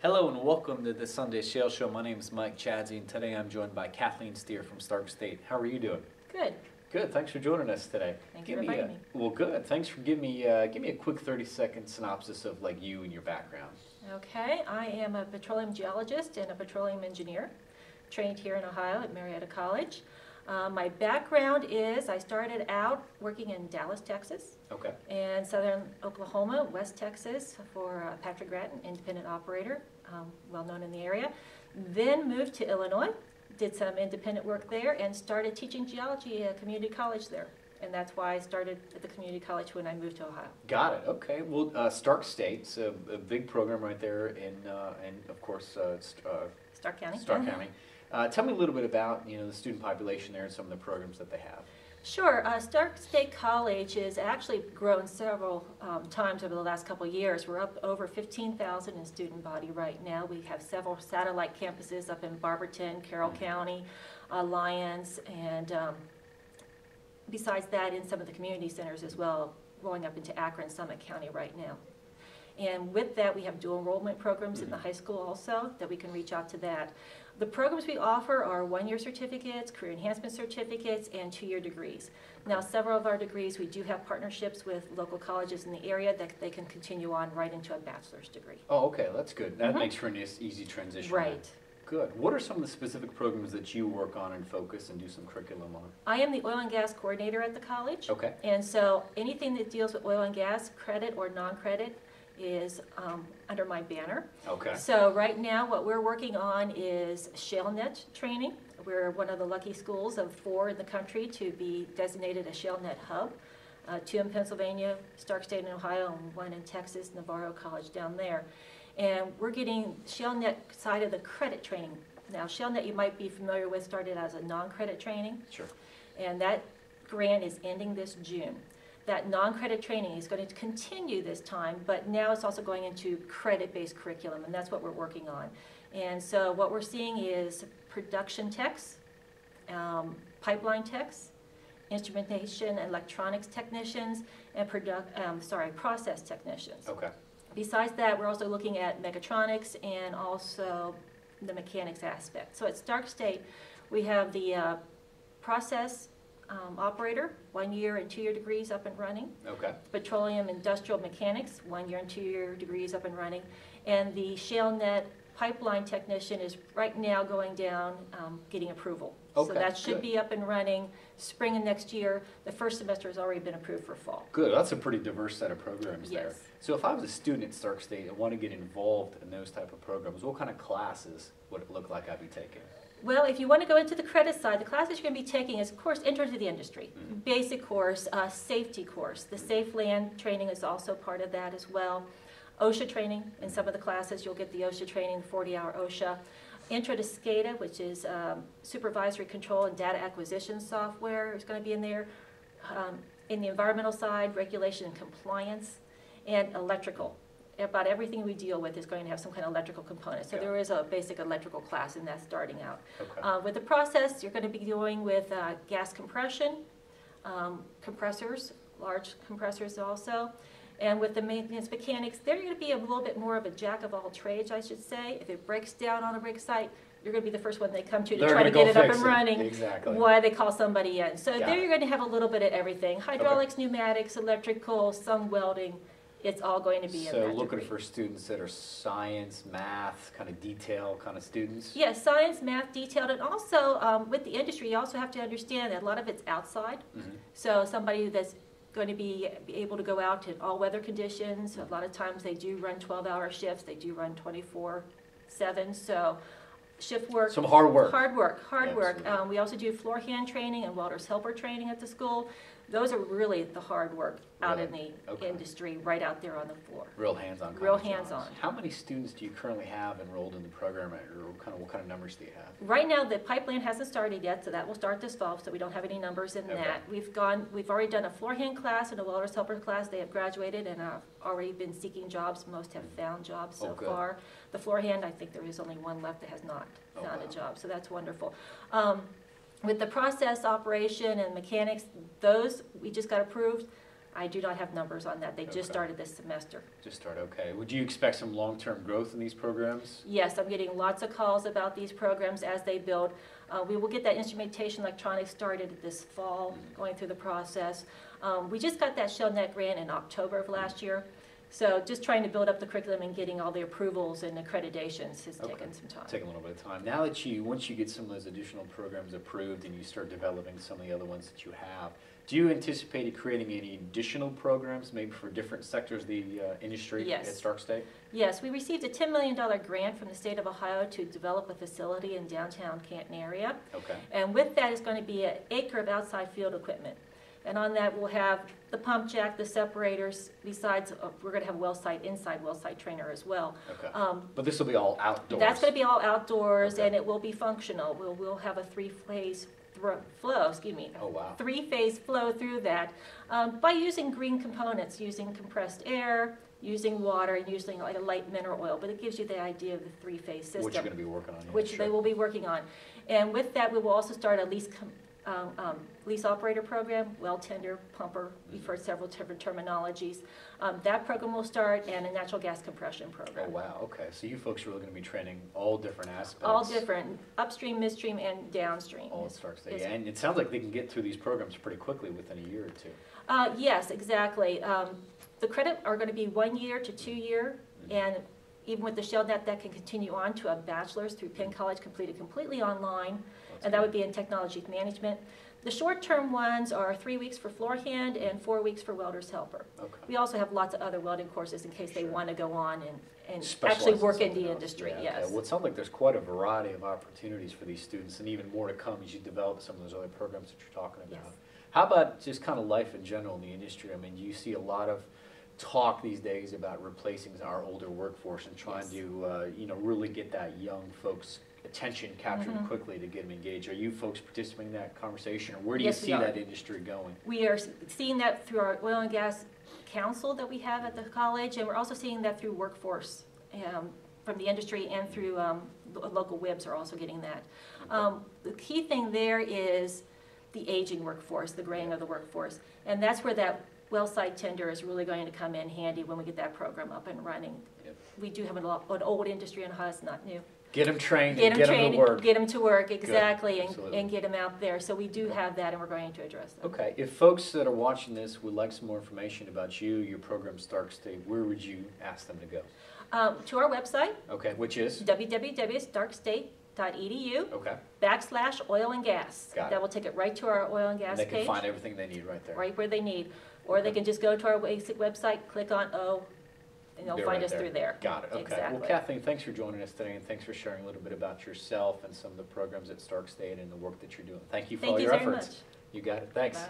Hello and welcome to the Sunday Shale Show. My name is Mike Chadsey and today I'm joined by Kathleen Steere from Stark State. How are you doing? Good. Good. Thanks for joining us today. Thank you for inviting me. Well, good. Thanks for giving me a quick 30-second synopsis of like you and your background. Okay, I am a petroleum geologist and a petroleum engineer, trained here in Ohio at Marietta College. My background is I started out working in Dallas, Texas, Okay. and southern Oklahoma, West Texas for Patrick Grattan, independent operator, well known in the area. Then moved to Illinois, did some independent work there, and started teaching geology at community college there. And that's why I started at the community college when I moved to Ohio. Got it. Okay. Well, Stark State's a big program right there in of course, Stark County. Stark County. Tell me a little bit about the student population there and some of the programs that they have. Sure. Stark State College has actually grown several times over the last couple of years. We're up over 15,000 in student body right now. We have several satellite campuses up in Barberton, Carroll County, Lyons, and besides that in some of the community centers as well, rolling up into Akron, Summit County right now. And with that, we have dual enrollment programs in the high school also that we can reach out to that. The programs we offer are one-year certificates, career enhancement certificates, and two-year degrees. Now, several of our degrees, we do have partnerships with local colleges in the area that they can continue on right into a bachelor's degree. Oh, okay. That's good. That makes for an easy transition. Right. Good. What are some of the specific programs that you work on and focus and do some curriculum on? I am the oil and gas coordinator at the college. Okay. And so anything that deals with oil and gas, credit or non-credit, is under my banner. Okay. So right now what we're working on is Shale Net training. We're one of the lucky schools of 4 in the country to be designated a Shale Net hub. 2 in Pennsylvania, Stark State in Ohio, and 1 in Texas, Navarro College down there. And we're getting Shale Net side of the credit training. Now Shale Net you might be familiar with started as a non-credit training. Sure. And that grant is ending this June. That non-credit training is going to continue this time, but now it's also going into credit-based curriculum, and that's what we're working on. And so what we're seeing is production techs, pipeline techs, instrumentation and electronics technicians, and process technicians. Okay. Besides that, we're also looking at mechatronics and also the mechanics aspect. So at Stark State, we have the process operator, 1-year and 2-year degrees up and running. Okay. Petroleum industrial mechanics, 1-year and 2-year degrees up and running. And the Shale Net pipeline technician is right now going down, getting approval. Okay, so that should good. be up and running spring of next year. The first semester has already been approved for fall. Good. That's a pretty diverse set of programs there. Yes. So if I was a student at Stark State and want to get involved in those type of programs, what kind of classes would it look like I'd be taking? Well, if you want to go into the credit side, the classes you're going to be taking is, of course, Intro to the Industry, basic course, safety course. The safe land training is also part of that as well. OSHA training in some of the classes, you'll get the OSHA training, 40-hour OSHA. Intro to SCADA, which is supervisory control and data acquisition software is going to be in there. In the environmental side, regulation and compliance, and electrical. About everything we deal with is going to have some kind of electrical component. So there is a basic electrical class in that starting out. Okay. With the process, you're going to be dealing with gas compression, compressors, large compressors also. And with the maintenance mechanics, they're going to be a little bit more of a jack of all trades, I should say. If it breaks down on a rig site, you're going to be the first one they come to try to get it up and running. Exactly. Why they call somebody in. So Got there it. you're going to have a little bit of everything. Hydraulics, pneumatics, electrical, some welding. It's all going to be in that So looking degree. for students that are science, math, kind of detail kind of students? Yes, science, math, detailed, and also with the industry, you also have to understand that a lot of it's outside. So somebody that's going to be able to go out in all weather conditions. A lot of times they do run 12-hour shifts. They do run 24/7. So shift work. Some hard work. Hard work, hard work. Absolutely. We also do floor hand training and welder's helper training at the school. Those are really the hard work out in the industry, right out there on the floor. Real hands-on. Real kind of jobs. hands-on. How many students do you currently have enrolled in the program, or what kind of numbers do you have? Right now, the pipeline hasn't started yet, so that will start this fall, so we don't have any numbers in that. We've already done a floor hand class and a welder's helper class. They have graduated and have already been seeking jobs. Most have found jobs so far. The floor hand, I think there is only one left that has not found a job, so that's wonderful. With the process operation and mechanics, those we just got approved. I do not have numbers on that. They just Okay. started this semester. Just start, okay. Would you expect some long-term growth in these programs? Yes, I'm getting lots of calls about these programs as they build. We will get that instrumentation electronics started this fall, going through the process. We just got that ShaleNet grant in October of last year. So just trying to build up the curriculum and getting all the approvals and accreditations has taken some time. Take a little bit of time. Now that once you get some of those additional programs approved and you start developing some of the other ones that you have, do you anticipate creating any additional programs, maybe for different sectors of the industry Yes. at Stark State? Yes, we received a $10 million grant from the state of Ohio to develop a facility in downtown Canton area. Okay. And with that is going to be an acre of outside field equipment. And on that, we'll have the pump jack, the separators, besides, we're going to have inside well site trainer as well. Okay. But this will be all outdoors? That's going to be all outdoors, Okay. and it will be functional. We'll have a three-phase flow, Oh, wow. three-phase flow through that by using green components, using compressed air, using water, and using like a light mineral oil. But it gives you the idea of the three-phase system. Which you're going to be working on. Yeah, Which sure. they will be working on. And with that, we will also start a lease operator program, well tender, pumper. We've heard several different terminologies. That program will start, and a natural gas compression Oh, program. wow, okay. So you folks are really going to be training all different aspects. All different, upstream, midstream, and downstream. All at Stark State. Is- Yeah, and it sounds like they can get through these programs pretty quickly within a year or two. Yes, exactly. The credit are going to be 1 year to 2 year, and even with the ShaleNet, that can continue on to a bachelor's through Penn College, completed completely online, and that would be in technology management. The short-term ones are 3 weeks for floor hand and 4 weeks for welder's helper. Okay. We also have lots of other welding courses in case they Sure. want to go on and Specialize actually in work in something the else. industry, Yeah, yes. okay. Well, it sounds like there's quite a variety of opportunities for these students, and even more to come as you develop some of those other programs that you're talking about. Yes. How about just kind of life in general in the industry? I mean, you see a lot of talk these days about replacing our older workforce and trying Yes. to, really get that young folks' attention captured Mhm. quickly to get them engaged. Are you folks participating in that conversation, or where do you Yes, we see are. that industry going? We are seeing that through our oil and gas council that we have at the college, and we're also seeing that through workforce from the industry, and through local WIBs are also getting that. The key thing there is the aging workforce, the graying of the workforce, and that's where that well site tender is really going to come in handy when we get that program up and running. Yep. We do have an old industry in Ohio, it's not new. Get them trained Get and them get them trained, to work. get them to work, exactly, Absolutely. and get them out there. So we do Okay. have that, and we're going to address that. Okay, if folks that are watching this would like some more information about you, your program Stark State, where would you ask them to go? To our website, Okay, which is? www.starkstate.edu Okay. /oil and gas. Got it. That will take it right to our oil and gas And they can page, find everything they need right there. right where they need. Or they Okay. can just go to our basic website, click on O, and they'll They're find right us through there. Got it, okay. Exactly. Well, Kathleen, thanks for joining us today, and thanks for sharing a little bit about yourself and some of the programs at Stark State and the work that you're doing. Thank you for all Thank you your very efforts. much. You got it, thanks. Bye.